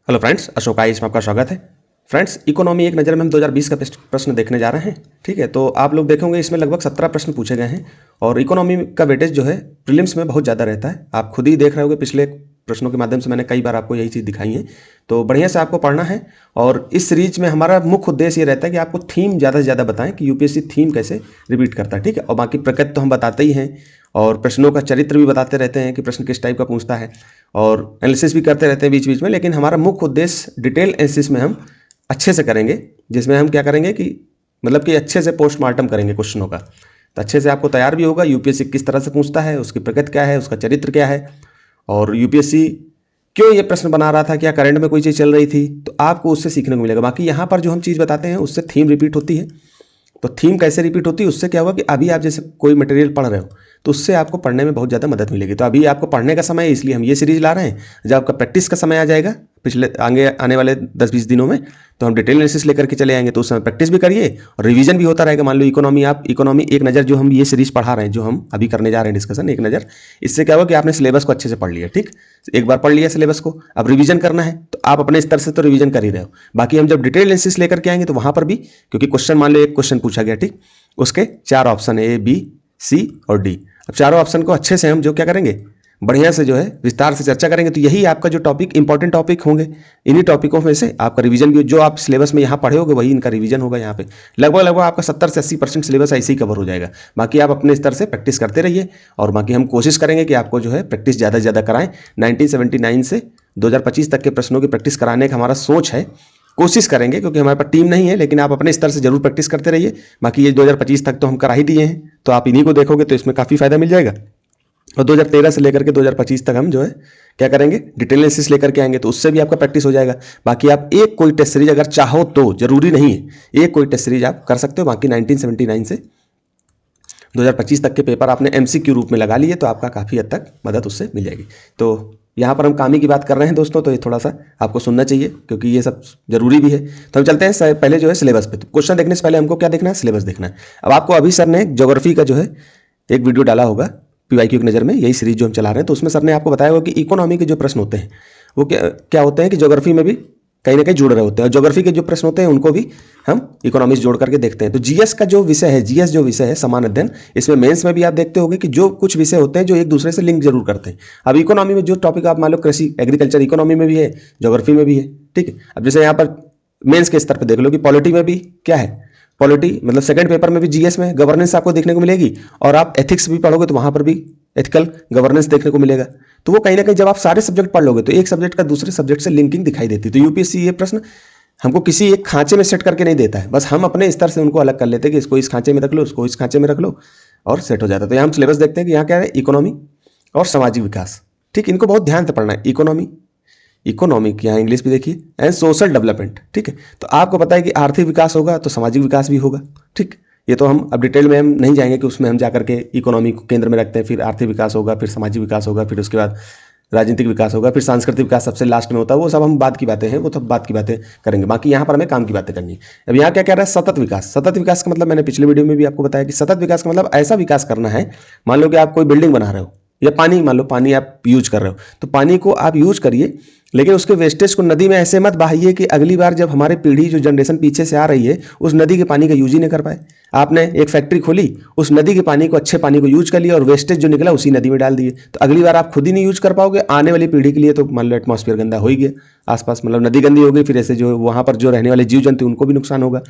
Hello friends, Ashok आई इसमें आपका स्वागत है। फ्रेंड्स, इकोनॉमी एक नज़र में हम 2020 का प्रश्न देखने जा रहे हैं। ठीक है, तो आप लोग देखेंगे इसमें लगभग 17 प्रश्न पूछे गए हैं और इकोनॉमी का वेटेज जो है प्रीलिम्स में बहुत ज़्यादा रहता है। आप खुद ही देख रहे होंगे, पिछले प्रश्नों के माध्यम से मैंने कई बार आपको यही चीज़ दिखाई है। तो बढ़िया से आपको पढ़ना है और इस सीरीज में हमारा मुख्य उद्देश्य ये रहता है कि आपको थीम ज़्यादा से ज़्यादा बताएं कि यूपीएससी थीम कैसे रिपीट करता है। ठीक है, और बाकी प्रकृति तो हम बताते ही हैं और प्रश्नों का चरित्र भी बताते रहते हैं कि प्रश्न किस टाइप का पूछता है और एनालिसिस भी करते रहते हैं बीच बीच में। लेकिन हमारा मुख्य उद्देश्य डिटेल एनालिसिस में हम अच्छे से करेंगे, जिसमें हम क्या करेंगे कि मतलब कि अच्छे से पोस्टमार्टम करेंगे क्वेश्चनों का, तो अच्छे से आपको तैयार भी होगा यूपीएससी किस तरह से पूछता है, उसकी प्रकृति क्या है, उसका चरित्र क्या है और यूपीएससी क्यों ये प्रश्न बना रहा था, क्या करंट में कोई चीज़ चल रही थी, तो आपको उससे सीखने को मिलेगा। बाकी यहाँ पर जो हम चीज़ बताते हैं उससे थीम रिपीट होती है। तो थीम कैसे रिपीट होती है, उससे क्या होगा कि अभी आप जैसे कोई मटेरियल पढ़ रहे हो तो उससे आपको पढ़ने में बहुत ज़्यादा मदद मिलेगी। तो अभी आपको पढ़ने का समय है, इसलिए हम ये सीरीज ला रहे हैं। जब आपका प्रैक्टिस का समय आ जाएगा पिछले आगे आने वाले 10-20 दिनों में, तो हम डिटेल एनालिसिस लेकर के चले आएंगे। तो उस समय प्रैक्टिस भी करिए और रिवीजन भी होता रहेगा। मान लो इकोनॉमी, आप इकोनॉमी एक नज़र जो हम ये सीरीज पढ़ा रहे हैं, जो हम अभी करने जा रहे हैं डिस्कशन एक नज़र, इससे क्या होगा कि आपने सिलेबस को अच्छे से पढ़ लिया। ठीक, एक बार पढ़ लिया सिलेबस को, अब रिवीजन करना है तो आप अपने स्तर से तो रिवीजन कर ही रहे हो। बाकी हम जब डिटेल एनालिसिस लेकर के आएंगे तो वहां पर भी, क्योंकि क्वेश्चन मान लो एक क्वेश्चन पूछा गया, ठीक, उसके 4 ऑप्शन है, ए बी सी और डी। अब चारों ऑप्शन को अच्छे से हम जो क्या करेंगे, बढ़िया से जो है विस्तार से चर्चा करेंगे। तो यही आपका जो टॉपिक इंपॉर्टेंट टॉपिक होंगे, इन्हीं टॉपिकों में से आपका रिवीजन भी, जो आप सिलेबस में यहाँ पढ़े होगे वही इनका रिवीजन होगा। यहाँ पे लगभग आपका 70 से 80% सिलेबस ऐसे ही कवर हो जाएगा। बाकी आप अपने स्तर से प्रैक्टिस करते रहिए और बाकी हम कोशिश करेंगे कि आपको जो है प्रैक्टिस ज़्यादा से ज़्यादा कराएं। 1979 से 2025 तक के प्रश्नों की प्रैक्टिस कराने का हमारा सोच है, कोशिश करेंगे, क्योंकि हमारे पास टीम नहीं है, लेकिन आप अपने स्तर से जरूर प्रैक्टिस करते रहिए। बाकी ये 2025 तक तो हम करा ही दिए हैं, तो आप इन्हीं को देखोगे तो इसमें काफ़ी फायदा मिल जाएगा। और 2013 से लेकर के 2025 तक हम जो है क्या करेंगे, डिटेल एनालिसिस लेकर के आएंगे, तो उससे भी आपका प्रैक्टिस हो जाएगा। बाकी आप एक कोई टेस्ट सीरीज अगर चाहो तो, जरूरी नहीं है, एक कोई टेस्ट सीरीज आप कर सकते हो। बाकी 1979 से 2025 तक के पेपर आपने एमसीक्यू रूप में लगा लिए तो आपका काफ़ी हद तक मदद उससे मिल जाएगी। तो यहाँ पर हम कामी की बात कर रहे हैं दोस्तों, तो ये थोड़ा सा आपको सुनना चाहिए क्योंकि ये सब जरूरी भी है। तो हम चलते हैं पहले जो है सिलेबस पे। तो क्वेश्चन देखने से पहले हमको क्या देखना है, सिलेबस देखना है। अब आपको अभी सर ने ज्योग्राफी का जो है एक वीडियो डाला होगा पीवाईक्यू की नज़र में, यही सीरीज जो हम चला रहे हैं, तो उसमें सर ने आपको बताया होगा कि इकोनॉमी के जो प्रश्न होते हैं वो क्या होते हैं कि ज्योग्राफी में भी कहीं ना कहीं जुड़ रहे होते हैं, और ज्योग्राफी के जो प्रश्न होते हैं उनको भी हम इकोनॉमी से जोड़ करके देखते हैं। तो जीएस का जो विषय है, जीएस जो विषय है समान अध्ययन, इसमें मेंस में भी आप देखते होंगे कि जो कुछ विषय होते हैं जो एक दूसरे से लिंक जरूर करते हैं। अब इकोनॉमी में जो टॉपिक आप मान लो कृषि एग्रीकल्चर, इकोनॉमी में भी है, ज्योग्राफी में भी है। ठीक है, अब जैसे यहाँ पर मेंस के स्तर पर देख लो कि पॉलिटी में भी क्या है, पॉलिटी मतलब सेकंड पेपर में भी जीएस में गवर्नेंस आपको देखने को मिलेगी, और आप एथिक्स भी पढ़ोगे तो वहां पर भी एथिकल गवर्नेंस देखने को मिलेगा। तो वो कहीं ना कहीं जब आप सारे सब्जेक्ट पढ़ लोगे तो एक सब्जेक्ट का दूसरे सब्जेक्ट से लिंकिंग दिखाई देती है। तो यूपीएससी ये प्रश्न हमको किसी एक खांचे में सेट करके नहीं देता है, बस हम अपने स्तर से उनको अलग कर लेते हैं कि इसको इस खांचे में रख लो, इसको इस खांचे में रख लो, और सेट हो जाता है। तो यहाँ हम सिलेबस देखते हैं कि यहाँ क्या है, इकोनॉमी और सामाजिक विकास। ठीक, इनको बहुत ध्यान से पढ़ना है। इकोनॉमी, इकोनॉमिक यहाँ इंग्लिश भी देखिए, एंड सोशल डेवलपमेंट। ठीक है, तो आपको पता है कि आर्थिक विकास होगा तो सामाजिक विकास भी होगा। ठीक, ये तो हम अब डिटेल में हम नहीं जाएंगे कि उसमें हम जाकर के इकोनॉमी को केंद्र में रखते हैं, फिर आर्थिक विकास होगा, फिर सामाजिक विकास होगा, फिर उसके बाद राजनीतिक विकास होगा, फिर सांस्कृतिक विकास सबसे लास्ट में होता है। वो सब हम बात की बातें हैं, वो सब बात की बातें करेंगे। बाकी यहाँ पर हमें काम की बातें करनी है। अब यहाँ क्या कह रहा है, सतत विकास। सतत विकास का मतलब मैंने पिछले वीडियो में भी आपको बताया कि सतत विकास का मतलब ऐसा विकास करना है, मान लो कि आप कोई बिल्डिंग बना रहे हो या पानी, मान लो पानी आप यूज कर रहे हो, तो पानी को आप यूज करिए, लेकिन उसके वेस्टेज को नदी में ऐसे मत बहाइए कि अगली बार जब हमारे पीढ़ी जो जनरेशन पीछे से आ रही है उस नदी के पानी का यूज ही नहीं कर पाए। आपने एक फैक्ट्री खोली, उस नदी के पानी को, अच्छे पानी को यूज कर लिया और वेस्टेज जो निकला उसी नदी में डाल दिए, तो अगली बार आप खुद ही नहीं यूज कर पाओगे, आने वाली पीढ़ी के लिए तो मान लो एटमॉस्फेयर गंदा हो ही गया, आसपास मतलब नदी गंदी हो गई, फिर ऐसे जो वहाँ पर जो रहने वाले जीव जंतु उनको भी नुकसान होगा।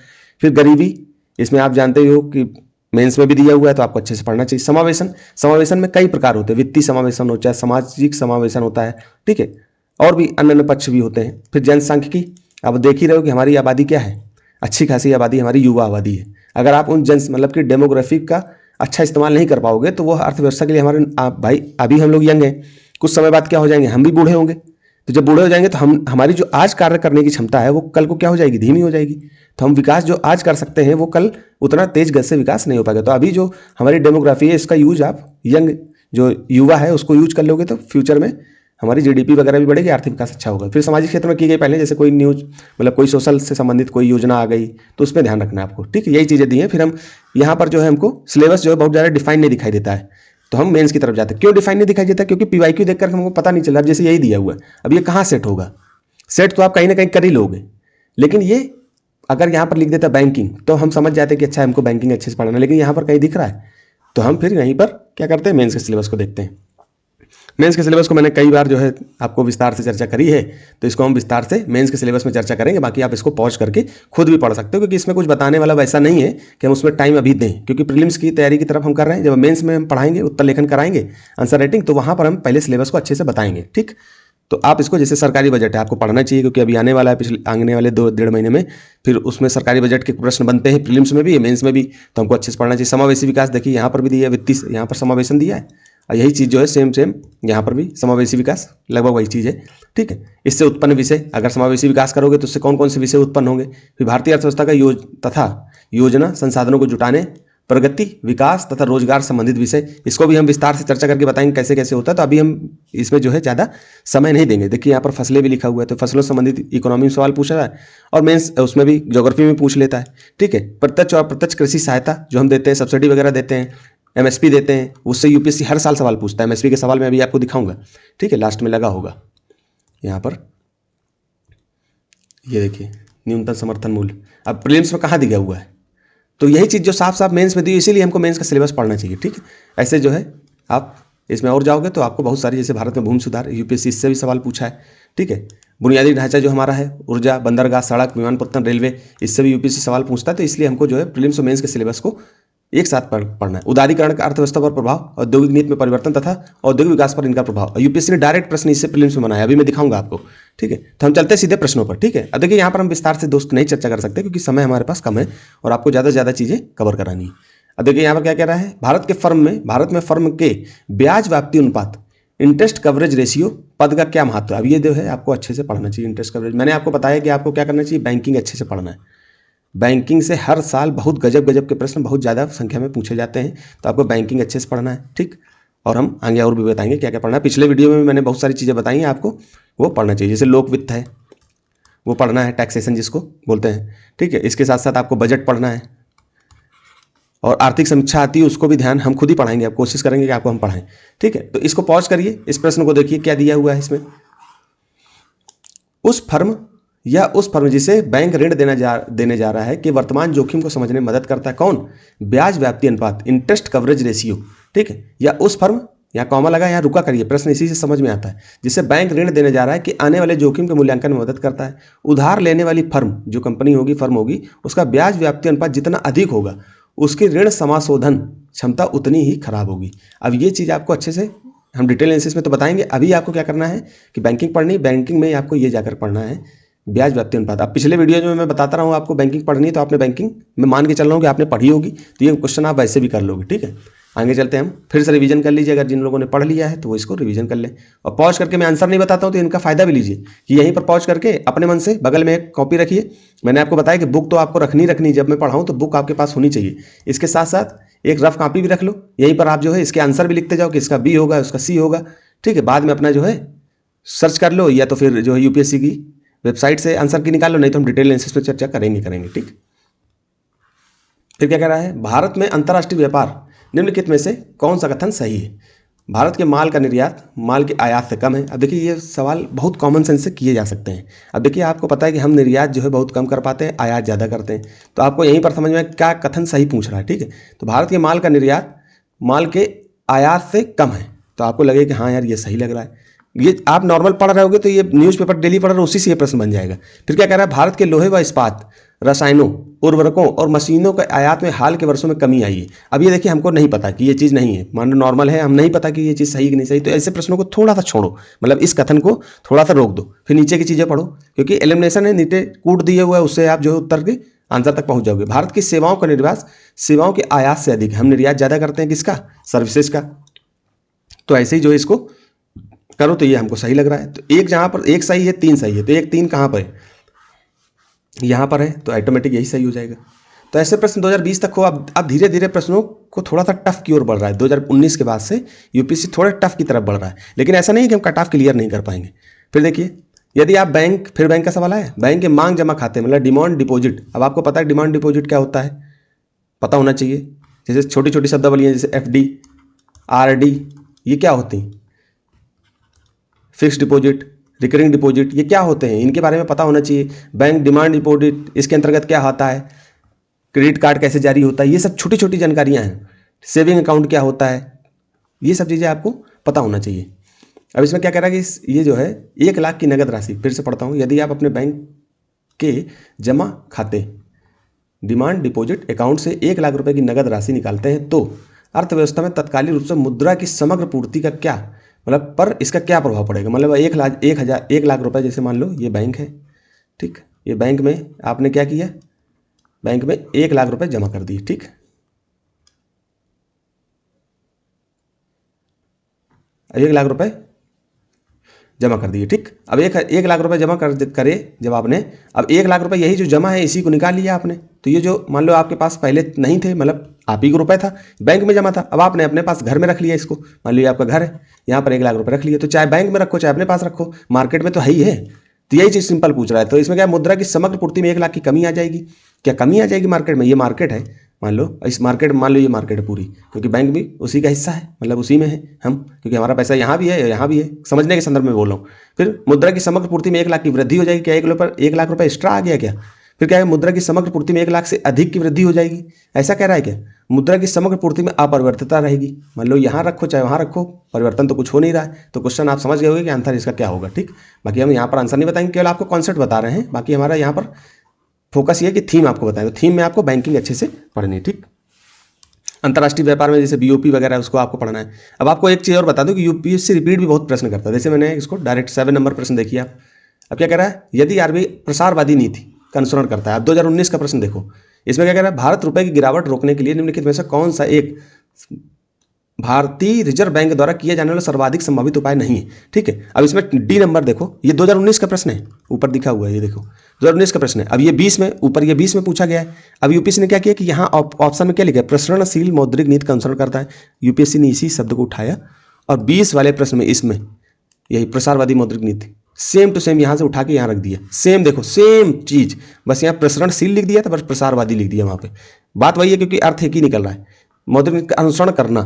फिर गरीबी, इसमें आप जानते ही हो कि मेंस में भी दिया हुआ है, तो आपको अच्छे से पढ़ना चाहिए। समावेशन, समावेशन में कई प्रकार होते हैं, वित्तीय समावेशन होता है, सामाजिक समावेशन होता है, ठीक है, और भी अन्य पक्ष भी होते हैं। फिर जनसांख्यिकी, अब देख ही रहे हो कि हमारी आबादी क्या है, अच्छी खासी आबादी हमारी युवा आबादी है। अगर आप उन मतलब कि डेमोग्राफिक का अच्छा इस्तेमाल नहीं कर पाओगे तो वो अर्थव्यवस्था के लिए हमारे भाई, अभी हम लोग यंग हैं, कुछ समय बाद क्या हो जाएंगे, हम भी बूढ़े होंगे। तो जब बूढ़े हो जाएंगे तो हमारी जो आज कार्य करने की क्षमता है वो कल को क्या हो जाएगी, धीमी हो जाएगी। तो हम विकास जो आज कर सकते हैं वो कल उतना तेज गति से विकास नहीं हो पाएगा। तो अभी जो हमारी डेमोग्राफी है इसका यूज आप यंग जो युवा है उसको यूज कर लोगे तो फ्यूचर में हमारी जीडीपी वगैरह भी बढ़ेगी, आर्थिक विकास अच्छा होगा। फिर सामाजिक क्षेत्र में की गई पहले, जैसे कोई न्यूज मतलब कोई सोशल से संबंधित कोई योजना आ गई तो उस पर ध्यान रखना है आपको। ठीक है, यही चीज़ें दी हैं। फिर हम यहाँ पर जो है हमको सिलेबस जो है बहुत ज़्यादा डिफाइन नहीं दिखाई देता है, तो हम मेंस की तरफ जाते हैं। क्यों डिफाइन नहीं दिखाई देता, क्योंकि पीवाईक्यू देखकर हमको पता नहीं चला। अब जैसे यही दिया हुआ है, अब ये कहाँ सेट होगा, सेट तो आप कहीं ना कहीं कर ही लोगे, लेकिन ये अगर यहाँ पर लिख देता बैंकिंग तो हम समझ जाते कि अच्छा हमको बैंकिंग अच्छे से पढ़ना है, लेकिन यहाँ पर कहीं दिख रहा है तो हम फिर यहीं पर क्या करते हैं, मेंस के सिलेबस को देखते हैं। मेंस के सिलेबस को मैंने कई बार जो है आपको विस्तार से चर्चा करी है, तो इसको हम विस्तार से मेंस के सिलेबस में चर्चा करेंगे। बाकी आप इसको पॉज करके खुद भी पढ़ सकते हो, क्योंकि इसमें कुछ बताने वाला वैसा नहीं है कि हम उसमें टाइम अभी दें, क्योंकि प्रीलिम्स की तैयारी की तरफ हम कर रहे हैं। जब मेंस में हम पढ़ाएंगे, उत्तर लेखन कराएंगे, आंसर राइटिंग, तो वहाँ पर हम पहले सिलेबस को अच्छे से बताएंगे। ठीक, तो आप इसको, जैसे सरकारी बजट है, आपको पढ़ना चाहिए, क्योंकि अभी आने वाला है, पिछले आने वाले 2-1.5 महीने में फिर उसमें सरकारी बजट के प्रश्न बनते हैं, प्रीलिम्स में भी मेंस में भी, तो हमको अच्छे से पढ़ना चाहिए। समावेशी विकास देखिए यहाँ पर भी दिया है, वित्तीय यहाँ पर समावेशन दिया है, और यही चीज़ जो है सेम यहाँ पर भी समावेशी विकास लगभग वही चीज़ है। ठीक है, इससे उत्पन्न विषय, अगर समावेशी विकास करोगे तो उससे कौन कौन से विषय उत्पन्न होंगे, फिर भारतीय अर्थव्यवस्था का तथा योजना संसाधनों को जुटाने, प्रगति, विकास तथा रोजगार संबंधित विषय, इसको भी हम विस्तार से चर्चा करके बताएंगे कैसे कैसे होता है। तो अभी हम इसमें जो है ज़्यादा समय नहीं देंगे। देखिए यहाँ पर फसलें भी लिखा हुआ है, तो फसलों संबंधित इकोनॉमी में सवाल पूछ रहा है, और मेंस उसमें भी ज्योग्राफी में पूछ लेता है। ठीक है, प्रत्यक्ष और अप्रत्यक्ष कृषि सहायता जो हम देते हैं, सब्सिडी वगैरह देते हैं, एमएसपी देते हैं, उससे यूपीएससी हर साल सवाल पूछता है। एमएसपी के सवाल मैं अभी आपको दिखाऊंगा, ठीक है, लास्ट में लगा होगा यहाँ पर, ये देखिए न्यूनतम समर्थन मूल्य। अब प्रीलिम्स में कहाँ दिया हुआ है, तो यही चीज़ जो साफ साफ मेंस में दी, इसीलिए हमको मेंस का सिलेबस पढ़ना चाहिए। ठीक है, ऐसे जो है आप इसमें और जाओगे तो आपको बहुत सारी, जैसे भारत में भूमि सुधार, यूपीएससी इससे भी सवाल पूछा है। ठीक है, बुनियादी ढांचा जो हमारा है, ऊर्जा, बंदरगाह, सड़क, विमानपत्तन, रेलवे, इससे भी यूपीएससी सवाल पूछता है। तो इसलिए हमको जो है प्रीलिम्स और मेंस के सिलेबस को एक साथ पढ़ना है। उदारीकरण का अर्थव्यवस्था पर प्रभाव, औद्योगिक नीति में परिवर्तन तथा औद्योगिक विकास पर इनका प्रभाव, यूपीएससी ने डायरेक्ट प्रश्न इससे प्रीलिम्स में बनाया, अभी मैं दिखाऊंगा आपको। ठीक है, तो हम चलते हैं सीधे प्रश्नों पर। ठीक है, अब देखिए यहाँ पर हम विस्तार से दोस्त नहीं चर्चा कर सकते, क्योंकि समय हमारे पास कम है और आपको ज़्यादा से ज़्यादा चीज़ें कवर करानी है। अब देखिए यहाँ पर क्या कह रहा है, भारत में फर्म के ब्याज व्याप्ति अनुपात, इंटरेस्ट कवरेज रेशियो पद का क्या महत्व है। अब ये जो है आपको अच्छे से पढ़ना चाहिए। इंटरेस्ट कवरेज, मैंने आपको बताया कि आपको क्या करना चाहिए, बैंकिंग अच्छे से पढ़ना है। बैंकिंग से हर साल बहुत गजब गजब के प्रश्न बहुत ज़्यादा संख्या में पूछे जाते हैं, तो आपको बैंकिंग अच्छे से पढ़ना है। ठीक, और हम आगे और भी बताएंगे क्या क्या पढ़ना है। पिछले वीडियो में मैंने बहुत सारी चीज़ें बताई हैं आपको, वो पढ़ना चाहिए। जैसे लोक वित्त है, वो पढ़ना है, टैक्सेशन जिसको बोलते हैं। ठीक है, इसके साथ साथ आपको बजट पढ़ना है, और आर्थिक समीक्षा आती है, उसको भी ध्यान हम खुद ही पढ़ाएंगे, आप कोशिश करेंगे कि आपको हम पढ़ाएं। ठीक है, तो इसको पॉज करिए, इस प्रश्न को देखिए क्या दिया हुआ है इसमें। उस फर्म जिसे बैंक ऋण देने जा रहा है कि वर्तमान जोखिम को समझने में मदद करता है कौन, ब्याज व्याप्ति अनुपात, इंटरेस्ट कवरेज रेशियो। ठीक है, या उस फर्म, यहाँ कॉमा लगा, यहाँ रुका करिए, प्रश्न इसी से समझ में आता है। जिसे बैंक ऋण देने जा रहा है कि आने वाले जोखिम के मूल्यांकन में मदद करता है। उधार लेने वाली फर्म, जो कंपनी होगी, फर्म होगी, उसका ब्याज व्याप्ति अनुपात जितना अधिक होगा, उसकी ऋण समाशोधन क्षमता उतनी ही खराब होगी। अब ये चीज़ आपको अच्छे से हम डिटेल एनालिसिस में तो बताएंगे। अभी आपको क्या करना है कि बैंकिंग पढ़नी, बैंकिंग में आपको ये जाकर पढ़ना है, ब्याज व्याप्ति अनुपात। अब पिछले वीडियो में मैं बताता रहा हूँ आपको बैंकिंग पढ़नी है, तो आपने बैंकिंग में मान के चल रहा हूँ कि आपने पढ़ी होगी, तो ये क्वेश्चन आप वैसे भी कर लोगे। ठीक है, आगे चलते हैं हम, फिर से रिवीजन कर लीजिए। अगर जिन लोगों ने पढ़ लिया है तो वो इसको रिवीजन कर लें, और पॉज करके मैं आंसर नहीं बताता हूँ तो इनका फायदा भी लीजिए कि यहीं पर पॉज करके अपने मन से बगल में एक कॉपी रखिए। मैंने आपको बताया कि बुक तो आपको रखनी, जब मैं पढ़ाऊँ तो बुक आपके पास होनी चाहिए। इसके साथ साथ एक रफ कॉपी भी रख लो, यहीं पर आप जो है इसके आंसर भी लिखते जाओ कि इसका बी होगा, उसका सी होगा। ठीक है, बाद में अपना जो है सर्च कर लो, या तो फिर जो है यूपीएससी की वेबसाइट से आंसर की निकाल लो, नहीं तो हम डिटेल एनालिसिस पे चर्चा करेंगे। ठीक, फिर क्या कह रहा है, भारत में अंतर्राष्ट्रीय व्यापार निम्नलिखित में से कौन सा कथन सही है। भारत के माल का निर्यात माल के आयात से कम है। अब देखिए ये सवाल बहुत कॉमन सेंस से किए जा सकते हैं। अब देखिए आपको पता है कि हम निर्यात जो है बहुत कम कर पाते हैं, आयात ज़्यादा करते हैं, तो आपको यहीं पर समझ में क्या कथन सही पूछ रहा है। ठीक है, तो भारत के माल का निर्यात माल के आयात से कम है, तो आपको लगे कि हाँ यार ये सही लग रहा है। ये आप नॉर्मल पढ़ रहे होगे तो ये न्यूज़पेपर डेली पढ़ रहे हो, उसी से ये प्रश्न बन जाएगा। फिर क्या कह रहा है, भारत के लोहे व इस्पात, रसायनों, उर्वरकों और मशीनों के आयात में हाल के वर्षों में कमी आई है। अब ये देखिए हमको नहीं पता कि ये चीज़ नहीं है, मान लो नॉर्मल है, हम नहीं पता कि ये चीज़ सही कि नहीं सही, तो ऐसे प्रश्नों को थोड़ा सा छोड़ो, मतलब इस कथन को थोड़ा सा रोक दो, फिर नीचे की चीज़ें पढ़ो, क्योंकि एलिमिनेशन है, नीचे कूट दिए हुआ है, उससे आप जो है उत्तर के आंसर तक पहुंच जाओगे। भारत की सेवाओं का निर्यात सेवाओं के आयात से अधिक है, हम निर्यात ज़्यादा करते हैं किसका, सर्विसेज का। तो ऐसे ही जो है इसको करो तो ये हमको सही लग रहा है। तो एक जहाँ पर एक सही है, तीन सही है, तो एक तीन कहाँ पर है, यहाँ पर है, तो ऑटोमेटिक यही सही हो जाएगा। तो ऐसे प्रश्न 2020 तक हो। अब धीरे धीरे प्रश्नों को थोड़ा सा टफ की ओर बढ़ रहा है। 2019 के बाद से यूपीएससी थोड़ा टफ की तरफ बढ़ रहा है, लेकिन ऐसा नहीं कि हम कट ऑफ क्लियर नहीं कर पाएंगे। फिर देखिए, यदि आप बैंक का सवाल है, बैंक के मांग जमा खाते मतलब डिमांड डिपॉजिट। अब आपको पता है डिमांड डिपॉजिट क्या होता है, पता होना चाहिए। जैसे छोटी छोटी शब्दावलियाँ, जैसे एफडी, आरडी, ये क्या होती हैं, फिक्स्ड डिपॉजिट, रिकरिंग डिपॉजिट, ये क्या होते हैं, इनके बारे में पता होना चाहिए। बैंक डिमांड डिपॉजिट, इसके अंतर्गत क्या आता है, क्रेडिट कार्ड कैसे जारी होता है, ये सब छोटी छोटी जानकारियाँ हैं। सेविंग अकाउंट क्या होता है, ये सब चीज़ें आपको पता होना चाहिए। अब इसमें क्या कह रहा है कि ये जो है 1 लाख की नगद राशि, फिर से पढ़ता हूँ, यदि आप अपने बैंक के जमा खाते डिमांड डिपॉजिट अकाउंट से 1 लाख रुपए की नगद राशि निकालते हैं तो अर्थव्यवस्था में तत्कालीन रूप से मुद्रा की समग्र पूर्ति का क्या मतलब पर इसका क्या प्रभाव पड़ेगा। मतलब 1 लाख रुपए, जैसे मान लो ये बैंक है, ठीक, ये बैंक में आपने क्या किया, बैंक में 1 लाख रुपए जमा कर दिए, ठीक, 1 लाख रुपए जमा कर दिए, ठीक। अब 1 लाख रुपए जमा करे जब आपने, अब 1 लाख रुपए यही जो जमा है इसी को निकाल लिया आपने। तो ये जो मान लो आपके पास पहले नहीं थे, मतलब आप ही को रुपए था, बैंक में जमा था, अब आपने अपने पास घर में रख लिया इसको। मान लीजिए आपका घर है, यहाँ पर 1 लाख रुपए रख लिया, तो चाहे बैंक में रखो चाहे अपने पास रखो, मार्केट में तो है ही है। तो यही चीज़ सिंपल पूछ रहा है। तो इसमें क्या मुद्रा की समग्र पूर्ति में 1 लाख की कमी आ जाएगी, क्या कमी आ जाएगी मार्केट में, ये मार्केट है, मान लो इस मार्केट, मान लो ये मार्केट है पूरी, क्योंकि बैंक भी उसी का हिस्सा है, मतलब उसी में है हम, क्योंकि हमारा पैसा यहाँ भी है यहाँ भी है, समझने के संदर्भ में बोल रहा हूँ। फिर मुद्रा की समग्र पूर्ति में 1 लाख की वृद्धि हो जाएगी, क्या 1 लाख रुपए एक्स्ट्रा आ गया क्या। फिर क्या है, मुद्रा की समग्र पूर्ति में 1 लाख से अधिक की वृद्धि हो जाएगी, ऐसा कह रहा है क्या। मुद्रा की समग्र पूर्ति में अपरिवर्तितता रहेगी, मान लो यहाँ रखो चाहे वहाँ रखो, परिवर्तन तो कुछ हो नहीं रहा है। तो क्वेश्चन आप समझ गए होंगे कि आंसर इसका क्या होगा, ठीक। बाकी हम यहाँ पर आंसर नहीं बताएंगे, केवल आपको कॉन्सेप्ट बता रहे हैं। बाकी हमारा यहाँ पर फोकस ये है कि थीम आपको बताएं, तो थीम में आपको बैंकिंग अच्छे से पढ़नी है, ठीक। अंतर्राष्ट्रीय व्यापार में जैसे बीओपी वगैरह उसको आपको पढ़ना है। अब आपको एक चीज़ और बता दूं कि यूपीएससी रिपीट भी बहुत प्रश्न करता है। जैसे मैंने इसको डायरेक्ट 7 नंबर प्रश्न देखिए आप। अब क्या कह रहा है, यदि आरबीआई प्रसारवादी नीति का अनुसरण करता है। अब 2019 का प्रश्न देखो, इसमें क्या कह रहा है, भारत रुपए की गिरावट रोकने के लिए निम्नलिखित में से कौन सा एक भारतीय रिजर्व बैंक द्वारा किया जाने वाला सर्वाधिक संभावित उपाय नहीं है, ठीक है। अब इसमें डी नंबर देखो, ये 2019 का प्रश्न है, ऊपर दिखा हुआ है, ये देखो 2019 का प्रश्न है। अब ये 20 में, ऊपर ये 20 में पूछा गया है। अब यूपीएससी ने क्या किया कि यहाँ ऑप्शन में क्या लिखा है, प्रसरणशील मौद्रिक नीति का अनुसरण करता है। यूपीएससी ने इसी शब्द को उठाया और 20 वाले प्रश्न में इसमें यही प्रसारवादी मौद्रिक नीति सेम टू सेम यहाँ से उठा के यहाँ रख दिया। सेम देखो, सेम चीज, बस यहाँ प्रसरणशील लिख दिया था, बस प्रसारवादी लिख दिया वहाँ पे। बात वही है, क्योंकि अर्थ एक ही निकल रहा है, मौद्रिक नीति का अनुसरण करना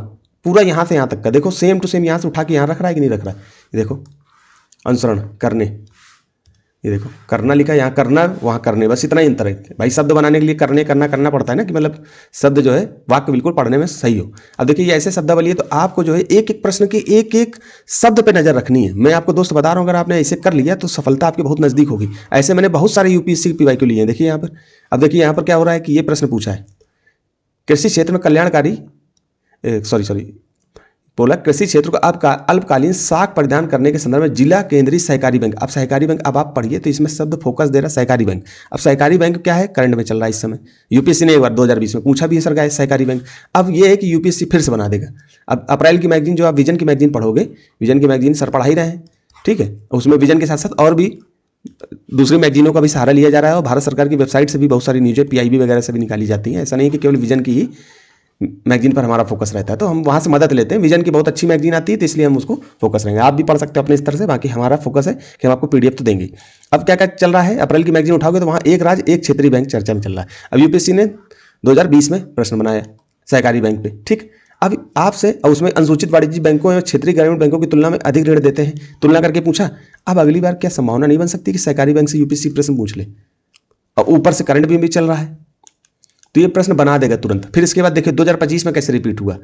पूरा यहाँ से यहाँ तक का देखो, सेम टू सेम यहाँ से उठा के यहाँ रख रहा है कि नहीं रख रहा है। ये देखो अनुसरण करने, ये देखो करना लिखा है, यहाँ करना वहाँ करने, बस इतना ही अंतर है भाई। शब्द बनाने के लिए करने करना पड़ता है ना, कि मतलब शब्द जो है वाक्य बिल्कुल पढ़ने में सही हो। अब देखिए ये ऐसे शब्दावली है, तो आपको जो है एक एक प्रश्न की एक एक शब्द पे नजर रखनी है। मैं आपको दोस्त बता रहा हूँ, अगर आपने ऐसे कर लिया तो सफलता आपके बहुत नजदीक होगी। ऐसे मैंने बहुत सारे यूपीएससी की पीवाईक्यू लिए हैं, देखिए यहाँ पर। अब देखिए यहाँ पर क्या हो रहा है कि ये प्रश्न पूछा है, कृषि क्षेत्र में कल्याणकारी सॉरी बोला, कृषि क्षेत्र को अल्पकालीन साख परिधान करने के संदर्भ में जिला केंद्रीय सहकारी बैंक। अब सहकारी बैंक, अब आप पढ़िए तो इसमें शब्द फोकस दे रहा है सहकारी बैंक। अब सहकारी बैंक क्या है, करंट में चल रहा है इस समय। यूपीएससी ने एक बार 2020 में पूछा भी है सर सहकारी बैंक। अब ये है कि यूपीएससी फिर से बना देगा। अब अप्रैल की मैगजीन, जो आप विजन की मैगजीन पढ़ोगे, विजन की मैगजीन सर पढ़ा ही रहे हैं, ठीक है। उसमें विजन के साथ साथ और भी दूसरी मैगजीनों का भी सहारा लिया जा रहा है, और भारत सरकार की वेबसाइट से भी बहुत सारी न्यूज़ें पीआईबी वगैरह से भी निकाली जाती हैं। ऐसा नहीं कि केवल विजन की ही मैगजीन पर हमारा फोकस रहता है, तो हम वहाँ से मदद लेते हैं। विजन की बहुत अच्छी मैगजीन आती है, तो इसलिए हम उसको फोकस रहेंगे। आप भी पढ़ सकते हो अपने स्तर से, बाकी हमारा फोकस है कि हम आपको पीडीएफ तो देंगे। अब क्या क्या चल रहा है, अप्रैल की मैगजीन उठाओगे तो वहाँ एक राज्य एक क्षेत्रीय बैंक चर्चा में चल रहा है। अब यूपीएससी ने 2020 में प्रश्न बनाया सहकारी बैंक पे, ठीक। अब आपसे, और उसमें अनुसूचित वाणिज्यिक बैंकों या क्षेत्रीय ग्रामीण बैंकों की तुलना में अधिक ऋण देते हैं, तुलना करके पूछा। अब अगली बार क्या संभावना नहीं बन सकती कि सहकारी बैंक से यूपीएससी प्रश्न पूछ ले, और ऊपर से करंट भी चल रहा है, तो ये प्रश्न बना देगा तुरंत। फिर इसके बाद देखिए 2025 में कैसे रिपीट हुआ।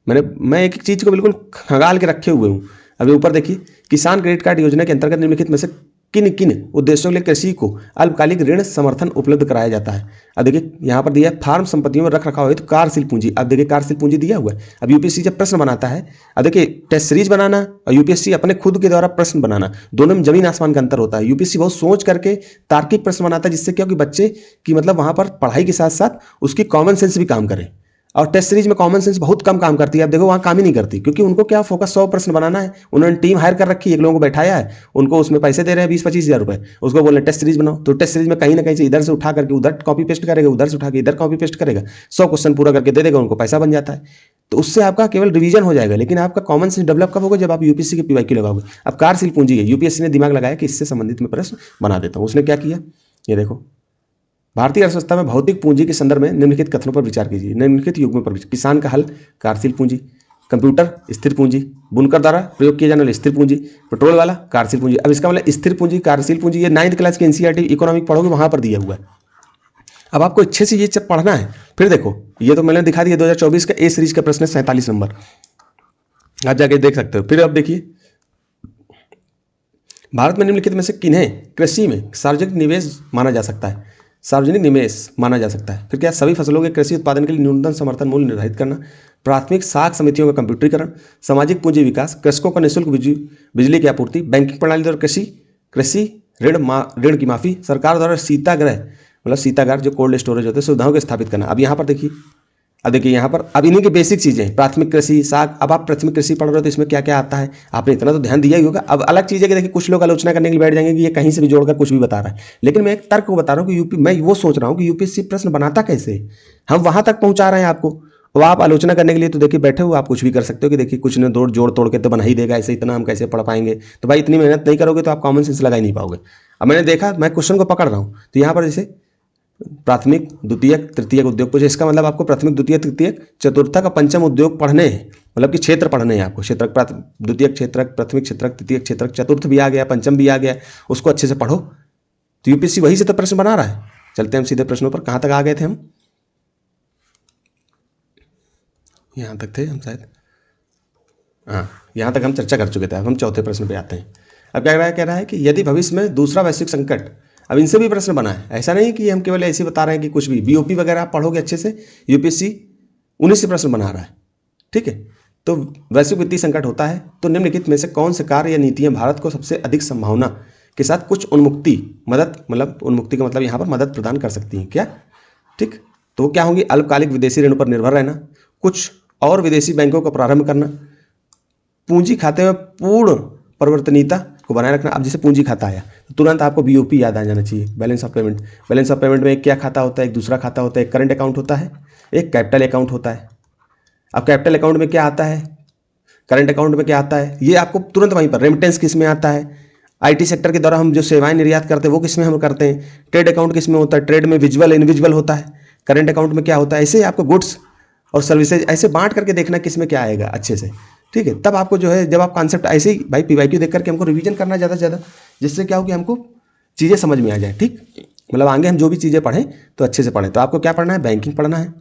मैं एक एक चीज को बिल्कुल खंगाल के रखे हुए हूँ। अभी ऊपर देखिए, किसान क्रेडिट कार्ड योजना के अंतर्गत निम्नलिखित में से किन किन उद्देश्यों के लिए कृषि को अल्पकालिक ऋण समर्थन उपलब्ध कराया जाता है। अब देखिए यहाँ पर दिया है, फार्म संपत्तियों में रख रखाव है तो कार्यशील पूंजी। अब देखिए कार्यशील पूंजी दिया हुआ है। अब यूपीएससी जब प्रश्न बनाता है, अब देखिए टेस्ट सीरीज बनाना और यूपीएससी अपने खुद के द्वारा प्रश्न बनाना, दोनों में जमीन आसमान का अंतर होता है। यूपीएससी बहुत सोच करके तार्किक प्रश्न बनाता है, जिससे क्या कि बच्चे की मतलब वहाँ पर पढ़ाई के साथ साथ उसकी कॉमन सेंस भी काम करे। और टेस्ट सीरीज में कॉमन सेंस बहुत कम काम करती है। अब देखो वहाँ काम ही नहीं करती, क्योंकि उनको क्या फोकस 100 प्रश्न बनाना है। उन्होंने टीम हायर कर रखी है, एक लोगों को बैठाया है, उनको उसमें पैसे दे रहे हैं 20-25 हज़ार रुपए, उसको बोल रहे टेस्ट सीरीज बनाओ। तो टेस्ट सीरीज में कहीं ना कहीं से इधर से उठा करके उधर कॉपी पेस्ट करेगा, उधर से उठा के इधर कॉपी पेस्ट करेगा, 100 क्वेश्चन पूरा करके दे देगा, उनको पैसा बन जाता है। तो उससे आपका केवल रिवीजन हो जाएगा, लेकिन आपका कॉमन सेंस डेवलप कब होगा, जब आप यूपीएससी के पीवाईक्यू लगाओगे। अब कार्यशील पूंजी है, यूपीएससी ने दिमाग लगाया कि इससे संबंधित मैं प्रश्न बना देता हूँ। उसने क्या किया, ये देखो, भारतीय अर्थव्यवस्था में भौतिक पूंजी के संदर्भ में निम्नलिखित कथनों पर विचार कीजिए। निम्नलिखित युग्मों पर किसान का हल कार्यशील पूंजी, कंप्यूटर स्थिर पूंजी, बुनकर द्वारा प्रयोग किए जाने वाले स्थिर पूंजी, पेट्रोल वाला कार्यशील पूंजी। अब इसका मतलब स्थिर पूंजी कार्यशील पूंजी ये 9th क्लास के एनसीईआरटी इकोनॉमिक पढ़ोगे वहां पर दिया हुआ है। अब आपको अच्छे से ये सब पढ़ना है। फिर देखो ये तो मैंने दिखा दिया 2024 का ए सीरीज का प्रश्न है 47 नंबर, आप जाके देख सकते हो। फिर अब देखिए भारत में निम्नलिखित में से किन्हें कृषि में सार्वजनिक निवेश माना जा सकता है, सार्वजनिक निवेश माना जा सकता है। फिर क्या सभी फसलों के कृषि उत्पादन के लिए न्यूनतम समर्थन मूल्य निर्धारित करना, प्राथमिक साख समितियों का कंप्यूटरीकरण, सामाजिक पूंजी विकास, कृषकों का निःशुल्क बिजली की आपूर्ति, बैंकिंग प्रणाली द्वारा कृषि कृषि ऋण की माफी, सरकार द्वारा शीतागृह मतलब शीतागार जो कोल्ड स्टोरेज होते हैं सुविधाओं को स्थापित करना। अब यहाँ पर देखिए, अब देखिए यहाँ पर अब इन्हीं की बेसिक चीज़ें प्राथमिक कृषि साख। अब आप प्राथमिक कृषि पढ़ रहे हो तो इसमें क्या क्या आता है आपने इतना तो ध्यान दिया ही होगा। अब अलग चीज़ है कि देखिए कुछ लोग आलोचना करने के लिए बैठ जाएंगे कि ये कहीं से भी जोड़कर कुछ भी बता रहा है, लेकिन मैं एक तर्क को बता रहा हूँ कि यूपी, मैं वो सोच रहा हूँ कि यूपीएससी प्रश्न बनाता कैसे, हम वहां तक पहुंचा रहे हैं आपको। और आप आलोचना करने के लिए तो देखिए बैठे हो, आप कुछ भी कर सकते हो कि देखिए कुछ ने जोड़ तोड़ के तो बना ही देगा, ऐसे इतना हम कैसे पढ़ पाएंगे। तो भाई इतनी मेहनत नहीं करोगे तो आप कॉमन सेंस लगा ही नहीं पाओगे। अब मैंने देखा, मैं क्वेश्चन को पकड़ रहा हूँ तो यहाँ पर जैसे प्राथमिक द्वितीयक तृतीयक उद्योग पूछे, इसका मतलब आपको प्राथमिक द्वितीयक तृतीयक चतुर्थक और पंचम उद्योग पढ़ने हैं, मतलब कि क्षेत्र पढ़ने हैं आपको। क्षेत्रक द्वितीयक क्षेत्रक प्राथमिक क्षेत्रक तृतीयक क्षेत्रक चतुर्थ भी आ गया, पंचम भी आ गया, उसको अच्छे से पढ़ो। तो यूपीएससी वही से तो प्रश्न बना रहा है। चलते हैं हम सीधे प्रश्नों पर। कहाँ तक आ गए थे हम? यहाँ तक थे हम शायद, हाँ यहाँ तक हम चर्चा कर चुके थे। अब हम चौथे प्रश्न पे आते हैं। अब क्या कह रहा है कि यदि भविष्य में दूसरा वैश्विक संकट, अब इनसे भी प्रश्न बना है, ऐसा नहीं कि हम केवल ऐसे बता रहे हैं कि कुछ भी बीओपी वगैरह आप पढ़ोगे अच्छे से, यूपीएससी उन्हीं से प्रश्न बना रहा है, ठीक है। तो वैश्विक वित्तीय संकट होता है तो निम्नलिखित में से कौन से कार्य या नीतियां भारत को सबसे अधिक संभावना के साथ कुछ उन्मुक्ति मदद, मतलब उन्मुक्ति का मतलब यहाँ पर मदद प्रदान कर सकती हैं क्या, ठीक। तो क्या होंगी? अल्पकालिक विदेशी ऋण पर निर्भर रहना, कुछ और विदेशी बैंकों का प्रारंभ करना, पूंजी खाते में पूर्ण परिवर्तनीयता को बनाए रखना। अब जैसे पूंजी खाता आया तो तुरंत आपको बीओपी याद आ जाना चाहिए, balance of payment. Balance of payment में एक क्या खाता होता है, एक दूसरा खाता होता है, एक करंट अकाउंट होता है, एक कैपिटल अकाउंट होता है। अब कैपिटल अकाउंट में क्या आता है, करंट अकाउंट में क्या आता है, ये आपको तुरंत वहीं पर। रेमिटेंस किस में आता है, आईटी सेक्टर के द्वारा हम जो सेवाएं निर्यात करते हैं वो किस में हम करते हैं। ट्रेड अकाउंट किस में होता है, ट्रेड में विजुअल इनविजुअल होता है। करंट अकाउंट में क्या होता है, ऐसे आपको गुड्स और सर्विसेज ऐसे बांट करके देखना किस में क्या आएगा अच्छे से, ठीक है। तब आपको जो है, जब आप कॉन्सेप्ट ऐसे ही भाई पीवाईक्यू देख करके हमको रिवीजन करना ज़्यादा से ज़्यादा, जिससे क्या हो कि हमको चीज़ें समझ में आ जाए, ठीक। मतलब आगे हम जो भी चीज़ें पढ़ें तो अच्छे से पढ़ें। तो आपको क्या पढ़ना है, बैंकिंग पढ़ना है,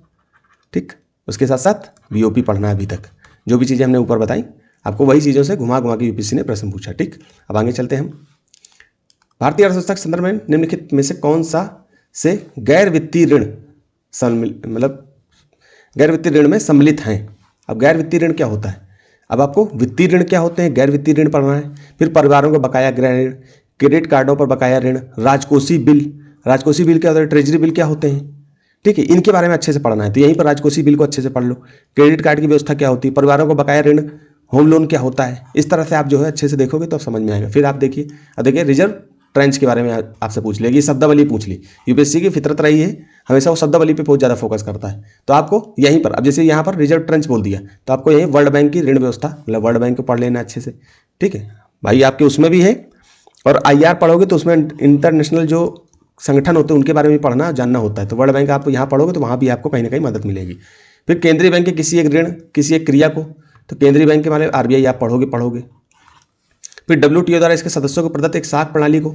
ठीक। उसके साथ साथ बीओपी पढ़ना है। अभी तक जो भी चीज़ें हमने ऊपर बताई आपको वही चीज़ों से घुमा घुमा के यूपीएससी ने प्रश्न पूछा, ठीक। अब आगे चलते हैं हम। भारतीय अर्थव्यवस्था के संदर्भ में निम्नलिखित में से कौन सा से गैर वित्तीय ऋण मतलब गैर वित्तीय ऋण में सम्मिलित हैं। अब गैर वित्तीय ऋण क्या होता है, अब आपको वित्तीय ऋण क्या होते हैं, गैर वित्तीय ऋण पढ़ना है। फिर परिवारों का बकाया गृह ऋण, क्रेडिट कार्डों पर बकाया ऋण, राजकोषीय बिल। राजकोषीय बिल क्या होता है, ट्रेजरी बिल क्या होते हैं, ठीक है। इनके बारे में अच्छे से पढ़ना है। तो यहीं पर राजकोषीय बिल को अच्छे से पढ़ लो। क्रेडिट कार्ड की व्यवस्था क्या होती है, परिवारों को बकाया ऋण, होम लोन क्या होता है। इस तरह से आप जो है अच्छे से देखोगे तो समझ में आएगा। फिर आप देखिए, अब देखिए रिजर्व ट्रेंच के बारे में आपसे पूछ लेगी, शब्दावली पूछ ली। यूपीएससी की फितरत रही है हमेशा वो शब्दावली पे बहुत ज़्यादा फोकस करता है। तो आपको यहीं पर, अब जैसे यहाँ पर रिजर्व ट्रेंच बोल दिया तो आपको यहीं वर्ल्ड बैंक की ऋण व्यवस्था, मतलब वर्ल्ड बैंक को पढ़ लेना अच्छे से, ठीक है भाई। आपके उसमें भी है, और आईआर पढ़ोगे तो उसमें इंटरनेशनल जो संगठन होते हैं उनके बारे में पढ़ना जानना होता है। तो वर्ल्ड बैंक आप यहाँ पढ़ोगे तो वहाँ भी आपको कहीं ना कहीं मदद मिलेगी। फिर केंद्रीय बैंक के किसी एक ऋण, किसी एक क्रिया को, तो केंद्रीय बैंक के माने आरबीआई आप पढ़ोगे। फिर डब्ल्यूटीओ द्वारा इसके सदस्यों को प्रदत्त एक साख प्रणाली को,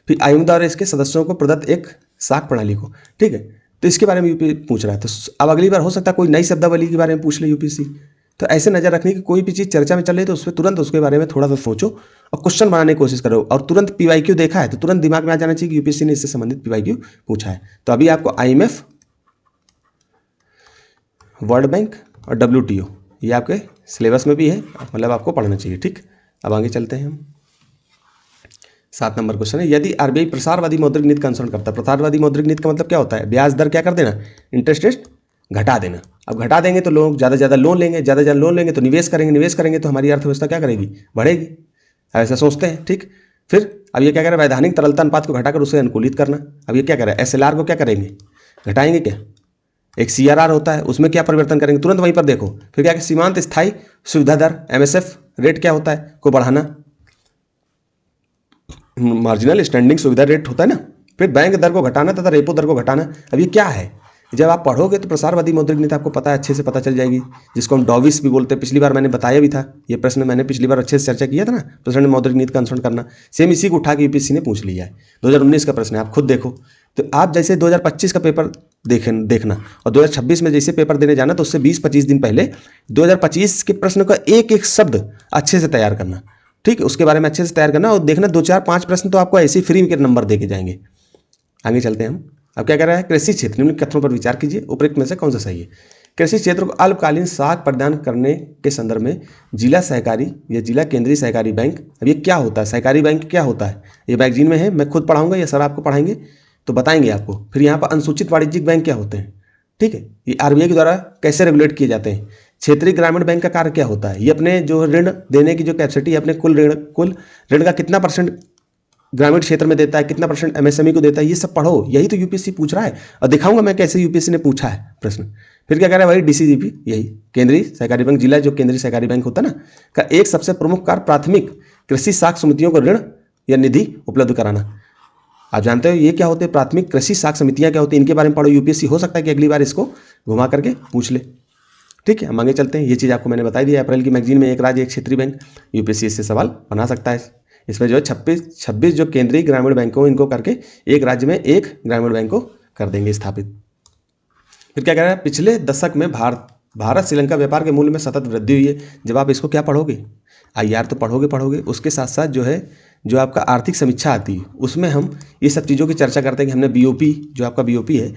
फिर आईएमएफ द्वारा इसके सदस्यों को प्रदत्त एक साख प्रणाली को, ठीक है। तो इसके बारे में यूपी पूछ रहा है। तो अब अगली बार हो सकता है कोई नई शब्दावली के बारे में पूछ ले यूपीएससी। तो ऐसे नजर रखनी कि कोई भी चीज़ चर्चा में चल रही है तो उस पर तुरंत उसके बारे में थोड़ा सा सोचो और क्वेश्चन बनाने की कोशिश करो। और तुरंत पीवाईक्यू देखा है तो तुरंत दिमाग में आ जाना चाहिए कि यूपीएससी ने इससे संबंधित पीवाईक्यू पूछा है। तो अभी आपको आईएमएफ, वर्ल्ड बैंक और डब्ल्यूटीओ ये आपके सिलेबस में भी है, मतलब आपको पढ़ना चाहिए, ठीक। अब आगे चलते हैं हम। 7 नंबर क्वेश्चन है, यदि आरबीआई प्रसारवादी मौद्रिक नीति का अनुसरण करता है। प्रसारवादी मौद्रिक नीति का मतलब क्या होता है, ब्याज दर क्या कर देना, इंटरेस्ट रेट घटा देना। अब घटा देंगे तो लोग ज़्यादा ज़्यादा लोन लेंगे, ज़्यादा ज़्यादा लोन लेंगे तो निवेश करेंगे तो हमारी अर्थव्यवस्था क्या करेगी, बढ़ेगी, ऐसा सोचते हैं, ठीक। फिर अब ये क्या कह रहा है, वैधानिक तरलता अनुपात को घटाकर उसे अनुकूलित करना। अब ये क्या कह रहा है, एसएलआर को क्या करेंगे, घटाएंगे क्या। एक सीआरआर होता है उसमें क्या परिवर्तन करेंगे, तुरंत वहीं पर देखो। फिर क्या, सीमांत स्थायी सुविधा दर एमएसएफ रेट क्या होता है को बढ़ाना, मार्जिनल स्टैंडिंग सुविधा रेट होता है ना। फिर बैंक दर को घटाना तथा रेपो दर को घटाना। अब ये क्या है, जब आप पढ़ोगे तो प्रसारवादी मौद्रिक नीति आपको पता है, अच्छे से पता चल जाएगी, जिसको हम डॉविस भी बोलते हैं। पिछली बार मैंने बताया भी था, ये प्रश्न मैंने पिछली बार अच्छे से चर्चा किया था ना, प्रचंड मौद्रिक नीति का अनुसरण करना। सेम इसी को उठा के यूपीएससी ने पूछ लिया है। 2019 का प्रश्न है, आप खुद देखो। तो आप जैसे 2025 का पेपर देखना और 2026 में जैसे पेपर देने जाना, तो उससे 20-25 दिन पहले 2025 के प्रश्न का एक एक शब्द अच्छे से तैयार करना, ठीक है, उसके बारे में अच्छे से तैयार करना। और देखना 2-4-5 प्रश्न तो आपको ऐसे ही फ्री के नंबर दे के जाएंगे। आगे चलते हैं हम। अब क्या कह रहा है, कृषि क्षेत्र निम्नलिखित कथनों पर विचार कीजिए, उपरोक्त में से कौन सा सही है। कृषि क्षेत्र को अल्पकालीन साख प्रदान करने के संदर्भ में जिला सहकारी या जिला केंद्रीय सहकारी बैंक, अब ये क्या होता है, सहकारी बैंक क्या होता है, ये मैगजीन में है, मैं खुद पढ़ाऊंगा या सर आपको पढ़ाएंगे तो बताएंगे आपको। फिर यहाँ पर अनुसूचित वाणिज्यिक बैंक क्या होते हैं, ठीक है, ये आरबीआई के द्वारा कैसे रेगुलेट किए जाते हैं। क्षेत्रीय ग्रामीण बैंक का कार्य क्या होता है, ये अपने जो ऋण देने की जो कैपेसिटी है, अपने कुल ऋण का कितना % ग्रामीण क्षेत्र में देता है, कितना % एमएसएमई को देता है, ये सब पढ़ो। यही तो यूपीएससी पूछ रहा है और दिखाऊंगा मैं कैसे यूपीएससी ने पूछा है प्रश्न। फिर क्या कह रहा है, वही डीसीजीपी, यही केंद्रीय सहकारी बैंक, जिला जो केंद्रीय सहकारी बैंक होता है ना, का एक सबसे प्रमुख कार्य प्राथमिक कृषि साख समितियों को ऋण या निधि उपलब्ध कराना। आप जानते हो ये क्या होते हैं, प्राथमिक कृषि साख समितियां क्या होती हैं, इनके बारे में पढ़ो। यूपीएससी हो सकता है कि अगली बार इसको घुमा करके पूछ ले, ठीक है। हम आगे चलते हैं, ये चीज़ आपको मैंने बताई दी। अप्रैल की मैगजीन में एक राज्य एक क्षेत्रीय बैंक, यूपीएससी इससे सवाल बना सकता है। इसमें जो है 26 जो केंद्रीय ग्रामीण बैंक हो, इनको करके एक राज्य में एक ग्रामीण बैंक को कर देंगे स्थापित। फिर क्या कह रहा है, पिछले दशक में भारत श्रीलंका व्यापार के मूल्य में सतत वृद्धि हुई है। जब आप इसको क्या पढ़ोगे, आईआर तो पढ़ोगे, उसके साथ साथ जो है जो आपका आर्थिक समीक्षा आती है, उसमें हम ये सब चीज़ों की चर्चा करते हैं कि हमने बीओपी, जो आपका बीओपी है,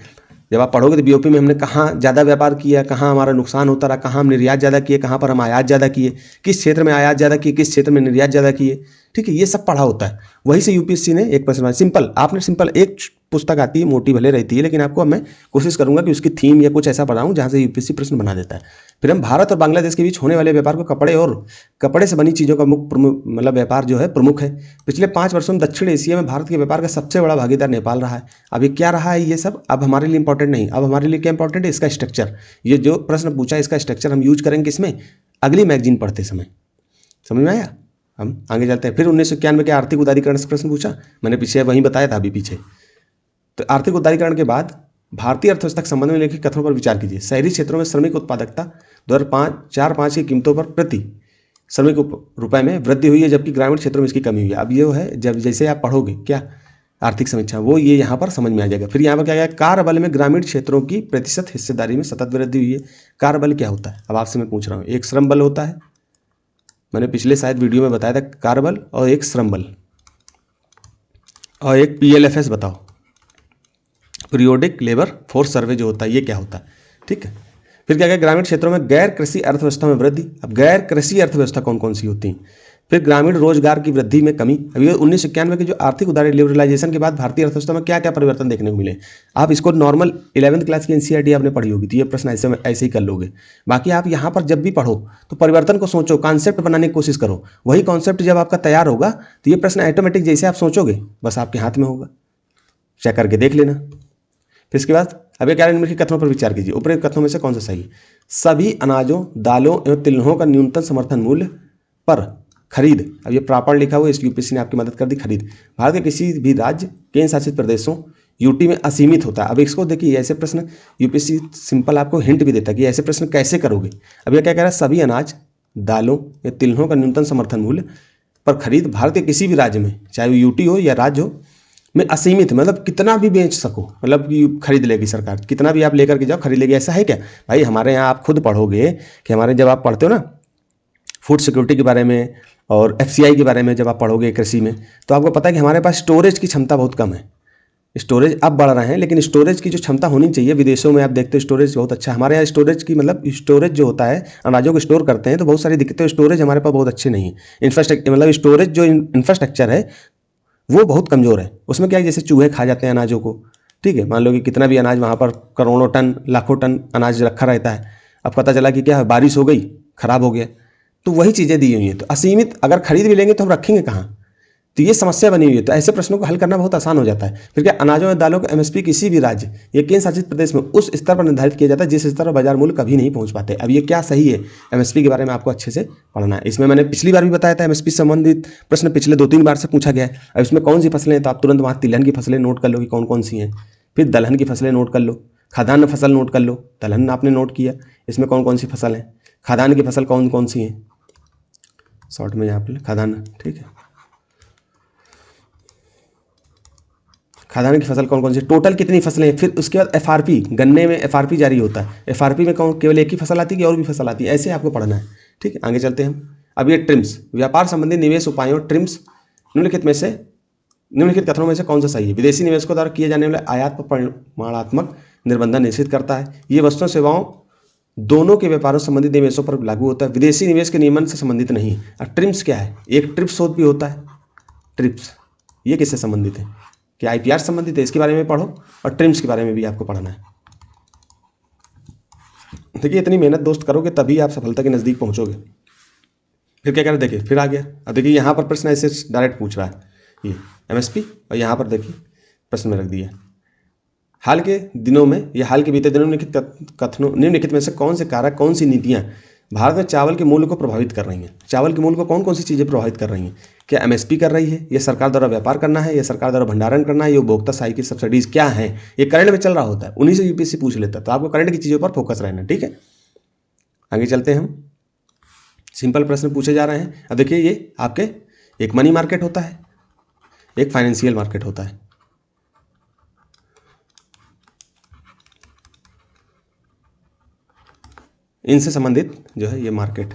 जब आप पढ़ोगे तो बीओपी में हमने कहाँ ज़्यादा व्यापार किया, कहाँ हमारा नुकसान होता रहा, कहाँ हम निर्यात ज़्यादा किए, कहाँ पर हम आयात ज़्यादा किए, किस क्षेत्र में आयात ज़्यादा किए, किस क्षेत्र में निर्यात ज़्यादा किए, ठीक है, ये सब पढ़ा होता है। वहीं से यूपीएससी ने एक प्रश्न, सिंपल, आपने सिंपल एक पुस्तक आती है, मोटी भले रहती है, लेकिन आपको मैं कोशिश करूंगा कि उसकी थीम या कुछ ऐसा पढ़ाऊं जहां से यूपीएससी प्रश्न बना देता है। फिर हम भारत और बांग्लादेश के बीच होने वाले व्यापार को कपड़े से बनी चीज़ों का मतलब व्यापार जो है प्रमुख है। पिछले 5 वर्षों में दक्षिण एशिया में भारत के व्यापार का सबसे बड़ा भागीदार नेपाल रहा है। अब ये क्या रहा है, ये सब अब हमारे लिए इंपॉर्टेंट नहीं, अब हमारे लिए क्या इंपॉर्टेंट है, इसका स्ट्रक्चर। ये जो प्रश्न पूछा है इसका स्ट्रक्चर हम यूज करेंगे इसमें अगली मैगजीन पढ़ते समय। समझ में आया। हम आगे चलते हैं। फिर 1991 के आर्थिक उदारीकरण से प्रश्न पूछा, मैंने पीछे वहीं बताया था अभी पीछे। तो आर्थिक उदारीकरण के बाद भारतीय अर्थव्यवस्था के संबंध में लिखित कथनों पर विचार कीजिए। शहरी क्षेत्रों में श्रमिक उत्पादकता 2004-5 की कीमतों पर प्रति श्रमिक रुपए में वृद्धि हुई है, जबकि ग्रामीण क्षेत्रों में इसकी कमी हुई है। अब ये है, जब जैसे आप पढ़ोगे क्या आर्थिक समीक्षा, वो ये यहाँ पर समझ में आ जाएगा। फिर यहाँ पर क्या गया, कार्यबल में ग्रामीण क्षेत्रों की प्रतिशत हिस्सेदारी में सतत वृद्धि हुई है। कार्यबल क्या होता है, अब आपसे मैं पूछ रहा हूँ। एक श्रम बल होता है, मैंने पिछले शायद वीडियो में बताया था, कार्यबल और एक श्रम बल, और एक पीएलएफएस बताओ, पीरियोडिक लेबर फोर्स सर्वे जो होता है, ये क्या होता है, ठीक है। फिर क्या क्या, ग्रामीण क्षेत्रों में गैर कृषि अर्थव्यवस्था में वृद्धि। अब गैर कृषि अर्थव्यवस्था कौन कौन सी होती हैं। फिर ग्रामीण रोजगार की वृद्धि में कमी। अभी 1991 के जो आर्थिक उदार लिबरलाइजेशन के बाद भारतीय अर्थव्यवस्था में क्या क्या परिवर्तन देखने को मिले। आप इसको नॉर्मल 11वीं क्लास की एनसीईआरटी आपने पढ़ी होगी, तो ये प्रश्न ऐसे ही कर लोगे। बाकी आप यहाँ पर जब भी पढ़ो तो परिवर्तन को सोचो, कॉन्सेप्ट बनाने की कोशिश करो। वही कॉन्सेप्ट जब आपका तैयार होगा तो ये प्रश्न ऑटोमेटिक जैसे आप सोचोगे बस आपके हाथ में होगा, चेक करके देख लेना। फिर इसके बाद अब ये क्या, निम्नलिखित कथनों पर विचार कीजिए। उपरोक्त कथनों में से कौन सा सही है। सभी अनाजों, दालों एवं तिलहनों का न्यूनतम समर्थन मूल्य पर खरीद, अब ये प्रॉपर लिखा हुआ, इस यूपीएससी ने आपकी मदद कर दी। खरीद भारत के किसी भी राज्य, केंद्र शासित प्रदेशों, यूटी में असीमित होता है। अब इसको देखिए, ऐसे प्रश्न यूपीएससी सिंपल आपको हिंट भी देता है कि ऐसे प्रश्न कैसे करोगे। अब ये क्या कह रहा है, सभी अनाज, दालों या तिलहनों का न्यूनतम समर्थन मूल्य पर खरीद भारत के किसी भी राज्य में, चाहे वो यूटी हो या राज्य हो, में असीमित, मतलब कितना भी बेच सको, मतलब कि खरीद लेगी सरकार, कितना भी आप लेकर के जाओ खरीद लेगी। ऐसा है क्या भाई, हमारे यहाँ आप खुद पढ़ोगे कि हमारे जब आप पढ़ते हो ना फूड सिक्योरिटी के बारे में और एफसीआई के बारे में, जब आप पढ़ोगे कृषि में, तो आपको पता है कि हमारे पास स्टोरेज की क्षमता बहुत कम है। स्टोरेज अब बढ़ रहे हैं, लेकिन स्टोरेज की जो क्षमता होनी चाहिए, विदेशों में आप देखते हो स्टोरेज बहुत अच्छा, हमारे यहाँ स्टोरेज की, मतलब स्टोरेज जो होता है, अनाजों को स्टोर करते हैं तो बहुत सारी दिक्कतें, स्टोरेज हमारे पास बहुत अच्छे नहीं है। इंफ्रास्ट्रक्चर, मतलब स्टोरेज जो इंफ्रास्ट्रक्चर है वो बहुत कमज़ोर है। उसमें क्या है, जैसे चूहे खा जाते हैं अनाजों को, ठीक है। मान लो कि कितना भी अनाज, वहाँ पर करोड़ों टन, लाखों टन अनाज रखा रहता है, अब पता चला कि क्या बारिश हो गई, खराब हो गया, तो वही चीज़ें दी हुई हैं। तो असीमित अगर खरीद भी लेंगे तो हम रखेंगे कहाँ, तो ये समस्या बनी हुई है। तो ऐसे प्रश्नों को हल करना बहुत आसान हो जाता है। फिर क्या, अनाजों और दालों का एमएसपी किसी भी राज्य या केंद्र शासित प्रदेश में उस स्तर पर निर्धारित किया जाता है जिस स्तर पर बाजार मूल्य कभी नहीं पहुंच पाते। अब ये क्या सही है, एमएसपी के बारे में आपको अच्छे से पढ़ना है। इसमें मैंने पिछली बार भी बताया था, एमएसपी संबंधित प्रश्न पिछले 2-3 बार से पूछा गया है। अब इसमें कौन सी फसलें हैं, तो आप तुरंत वहाँ तिलहन की फसलें नोट कर लो कि कौन कौन सी हैं, फिर दलहन की फसलें नोट कर लो, खाद्यान्न फसल नोट कर लो, दलहन आपने नोट किया, इसमें कौन कौन सी फसल है, खाद्यान्न की फसल कौन कौन सी है, शॉर्ट में यहाँ पे खाद्यान्न, ठीक है, खाद्यान्न की फसल कौन कौन सी, टोटल कितनी फसलें हैं। फिर उसके बाद एफआरपी, गन्ने में एफआरपी जारी होता है, एफआरपी में कौन केवल एक ही फसल आती है कि और भी फसल आती है, ऐसे आपको पढ़ना है, ठीक है। आगे चलते हैं हम। अब ये ट्रिम्स, व्यापार संबंधी निवेश उपायों, ट्रिम्स निम्नलिखित कथनों में से कौन सा सही है। विदेशी निवेशकों द्वारा किए जाने वाले आयात पर परिमाणात्मक निर्बंधन निश्चित करता है। ये वस्तुओं सेवाओं दोनों के व्यापारों से संबंधित निवेशों पर लागू होता है, विदेशी निवेश के नियमन से संबंधित नहीं है। और ट्रिम्स क्या है, एक ट्रिप्स शोध भी होता है, ट्रिप्स ये किससे संबंधित है, क्या आईपीआर संबंधित है, इसके बारे में पढ़ो, और ट्रिम्स के बारे में भी आपको पढ़ना है। देखिए इतनी मेहनत दोस्त करोगे तभी आप सफलता के नज़दीक पहुंचोगे। फिर क्या करें, देखिए फिर आ गया। अब देखिए यहाँ पर प्रश्न ऐसे डायरेक्ट पूछ रहा है, ये एमएसपी, और यहाँ पर देखिए प्रश्न में रख दिया हाल के दिनों में, या हाल के बीते दिनों में निम्नलिखित में से कौन से कारक, कौन सी नीतियाँ भारत में चावल के मूल्य को प्रभावित कर रही हैं। चावल के मूल्य को कौन कौन सी चीज़ें प्रभावित कर रही हैं, क्या एमएसपी कर रही है, या सरकार द्वारा व्यापार करना है, या सरकार द्वारा भंडारण करना है, या उपभोक्ता सहायता की सब्सिडीज क्या है। ये करंट में चल रहा होता है, उन्हीं से यूपीएससी पूछ लेता है, तो आपको करंट की चीज़ों पर फोकस रहना, ठीक है। आगे चलते हैं हम, सिंपल प्रश्न पूछे जा रहे हैं। अब देखिए ये आपके एक मनी मार्केट होता है, एक फाइनेंशियल मार्केट होता है। इनसे संबंधित जो है ये मार्केट,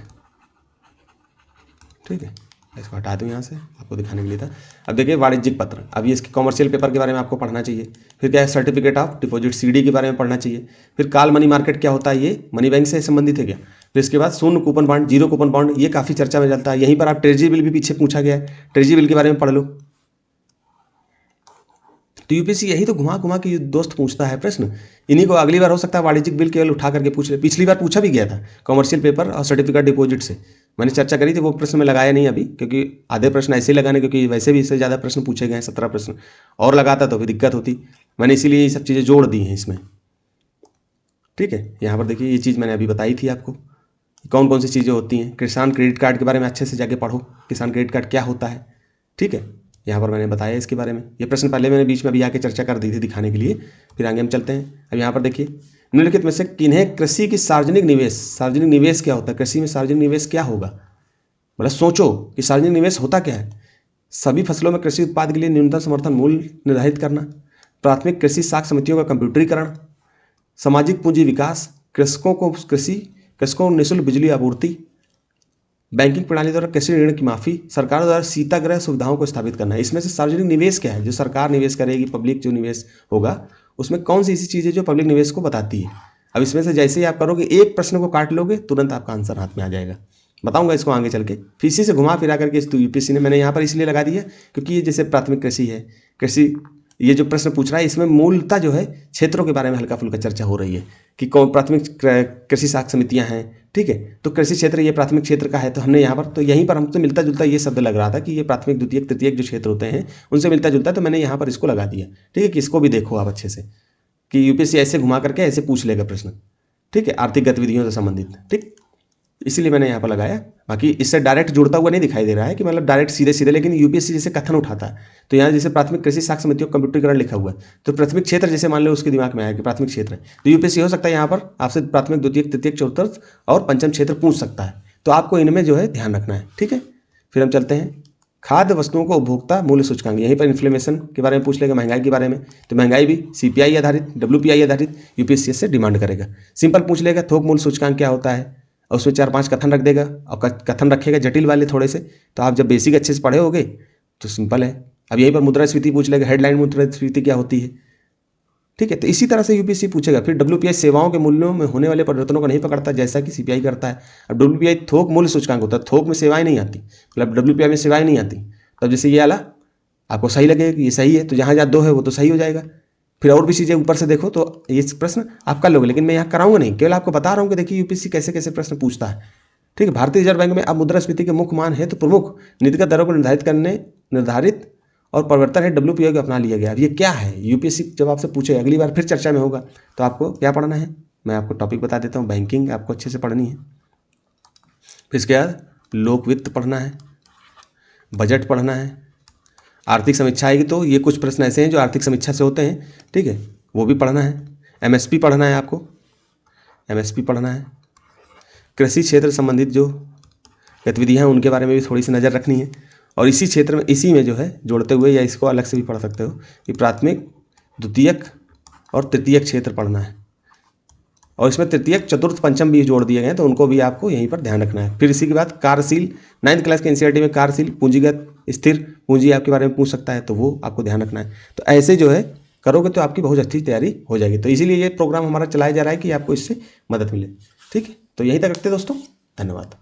ठीक है। इसको हटा दूँ यहाँ से, आपको दिखाने के लिए था। अब देखिए वाणिज्यिक पत्र, अब ये इसके कॉमर्शियल पेपर के बारे में आपको पढ़ना चाहिए। फिर क्या है, सर्टिफिकेट ऑफ डिपॉजिट सीडी के बारे में पढ़ना चाहिए। फिर काल मनी मार्केट क्या होता है, ये मनी बैंक से संबंधित है क्या। फिर इसके बाद शून्य coupon bond, zero coupon bond, ये काफ़ी चर्चा में चलता है। यहीं पर आप ट्रेजरी बिल भी पीछे पूछा गया है, ट्रेजरी बिल के बारे में पढ़ लो। तो यूपीएससी यही तो घुमा घुमा के दोस्त पूछता है प्रश्न, इन्हीं को अगली बार हो सकता है वाणिज्यिक बिल केवल उठा करके पूछ ले। पिछली बार पूछा भी गया था कॉमर्शियल पेपर और सर्टिफिकेट डिपॉजिट से, मैंने चर्चा करी थी, वो प्रश्न में लगाया नहीं अभी, क्योंकि आधे प्रश्न ऐसे ही लगाने, क्योंकि वैसे भी इससे ज़्यादा प्रश्न पूछे गए हैं, 17 प्रश्न, और लगाता तो फिर दिक्कत होती। मैंने इसीलिए ये सब चीज़ें जोड़ दी हैं इसमें, ठीक है। यहाँ पर देखिए ये चीज़ मैंने अभी बताई थी आपको, कौन कौन सी चीज़ें होती हैं। किसान क्रेडिट कार्ड के बारे में अच्छे से जाके पढ़ो, किसान क्रेडिट कार्ड क्या होता है, ठीक है। यहाँ पर मैंने बताया इसके बारे में, ये प्रश्न पहले मैंने बीच में अभी आके चर्चा कर दी थी दिखाने के लिए। फिर आगे हम चलते हैं। अब यहाँ पर देखिए निम्नलिखित में से किन्हें कृषि की सार्वजनिक निवेश क्या होता है, कृषि में सार्वजनिक निवेश क्या होगा। मतलब सोचो कि सार्वजनिक निवेश होता क्या है। सभी फसलों में कृषि उत्पाद के लिए न्यूनतम समर्थन मूल्य निर्धारित करना, प्राथमिक कृषि साख समितियों का कंप्यूटरीकरण, सामाजिक पूंजी विकास, कृषकों को निःशुल्क बिजली आपूर्ति, बैंकिंग प्रणाली द्वारा कृषि ऋण की माफी, सरकार द्वारा शीतगृह सुविधाओं को स्थापित करना है। इसमें से सार्वजनिक निवेश क्या है, जो सरकार निवेश करेगी, पब्लिक जो निवेश होगा, उसमें कौन सी ऐसी चीज़ है जो पब्लिक निवेश को बताती है। अब इसमें से जैसे ही आप करोगे, एक प्रश्न को काट लोगे, तुरंत आपका आंसर हाथ में आ जाएगा। बताऊंगा इसको आगे चल के, फिर इसी से घुमा फिरा करके इस यूपीएससी ने मैंने यहाँ पर इसलिए लगा दिया क्योंकि ये जैसे प्राथमिक कृषि है, कृषि ये जो प्रश्न पूछ रहा है, इसमें मूलतः जो है क्षेत्रों के बारे में हल्का फुल्का चर्चा हो रही है कि कौन प्राथमिक कृषि साख समितियां हैं, ठीक है। तो कृषि क्षेत्र ये प्राथमिक क्षेत्र का है, तो हमने यहाँ पर तो यहीं पर हमसे मिलता जुलता ये शब्द लग रहा था कि ये प्राथमिक द्वितीयक तृतीयक जो क्षेत्र होते हैं उनसे मिलता जुलता है, तो मैंने यहाँ पर इसको लगा दिया, ठीक है। कि इसको भी देखो आप अच्छे से कि यूपीएससी ऐसे घुमा करके ऐसे पूछ लेगा प्रश्न, ठीक है, आर्थिक गतिविधियों से संबंधित, ठीक, इसीलिए मैंने यहाँ पर लगाया। बाकी इससे डायरेक्ट जुड़ता हुआ नहीं दिखाई दे रहा है कि मतलब डायरेक्ट सीधे सीधे, लेकिन यूपीएससी जैसे कथन उठाता है, तो यहाँ जैसे प्राथमिक कृषि साख समितियों का कंप्यूटरीकरण लिखा हुआ है, तो प्राथमिक क्षेत्र जैसे मान लो उसके दिमाग में आया कि प्राथमिक क्षेत्र है, तो यूपीएससी हो सकता है यहाँ पर आपसे प्राथमिक द्वितीयक तृतीयक चतुर्थ और पंचम क्षेत्र पूछ सकता है, तो आपको इनमें जो है ध्यान रखना है, ठीक है। फिर हम चलते हैं खाद्य वस्तुओं को उपभोक्ता मूल्य सूचकांक, यहीं पर इन्फ्लेमेशन के बारे में पूछ लेगा, महंगाई के बारे में, तो महंगाई भी सीपीआई आधारित, डब्ल्यूपीआई आधारित यूपीएससी से डिमांड करेगा। सिंपल पूछ लेगा थोक मूल्य सूचकांक क्या होता है, और उसमें 4-5 कथन रख देगा, और कथन रखेगा जटिल वाले थोड़े से, तो आप जब बेसिक अच्छे से पढ़े होगे तो सिंपल है। अब यहीं पर मुद्रास्फीति पूछ लेगा, हेडलाइन मुद्रास्फीति क्या होती है, ठीक है। तो इसी तरह से यूपीएससी पूछेगा। फिर डब्ल्यूपीआई सेवाओं के मूल्यों में होने वाले परिवर्तनों को नहीं पकड़ता जैसा कि सीपीआई करता है। अब डब्ल्यूपीआई थोक मूल्य सूचकांक होता है, थोक में सेवाएं नहीं आती, मतलब डब्ल्यूपीआई में सेवाएं नहीं आती। तब जैसे ये आला आपको सही लगेगा कि ये सही है, तो जहाँ जहाँ 2 है वो तो सही हो जाएगा। फिर और भी चीज़ें ऊपर से देखो, तो ये प्रश्न आप कर लोगे, लेकिन मैं यहाँ कराऊंगा नहीं, केवल आपको बता रहा हूँ कि देखिए यूपीएससी कैसे कैसे प्रश्न पूछता है, ठीक है। भारतीय रिजर्व बैंक में अब मुद्रास्फीति के मुख्य मान है तो प्रमुख नीतिगत दरों को निर्धारित और परिवर्तन है डब्ल्यूपीआई को अपना लिया गया। अब ये क्या है, यूपीएससी जब आपसे पूछे, अगली बार फिर चर्चा में होगा, तो आपको क्या पढ़ना है, मैं आपको टॉपिक बता देता हूँ। बैंकिंग आपको अच्छे से पढ़नी है, फिर इसके बाद लोक वित्त पढ़ना है, बजट पढ़ना है, आर्थिक समीक्षा आएगी, तो ये कुछ प्रश्न ऐसे हैं जो आर्थिक समीक्षा से होते हैं, ठीक है, वो भी पढ़ना है। एमएसपी पढ़ना है आपको, एमएसपी पढ़ना है। कृषि क्षेत्र संबंधित जो गतिविधियाँ हैं उनके बारे में भी थोड़ी सी नज़र रखनी है। और इसी क्षेत्र में, इसी में जो है जोड़ते हुए, या इसको अलग से भी पढ़ सकते हो कि प्राथमिक, द्वितीयक और तृतीयक क्षेत्र पढ़ना है। और इसमें तृतीयक, चतुर्थ, पंचम भी जोड़ दिए गए हैं, तो उनको भी आपको यहीं पर ध्यान रखना है। फिर इसी के बाद कार्यशील, 9th क्लास के एनसीईआरटी में कार्यशील पूंजीगत स्थिर पूंजी आपके बारे में पूछ सकता है, तो वो आपको ध्यान रखना है। तो ऐसे जो है करोगे तो आपकी बहुत अच्छी तैयारी हो जाएगी। तो इसीलिए ये प्रोग्राम हमारा चलाया जा रहा है कि आपको इससे मदद मिले। ठीक है, तो यहीं तक रखते हैं दोस्तों, धन्यवाद।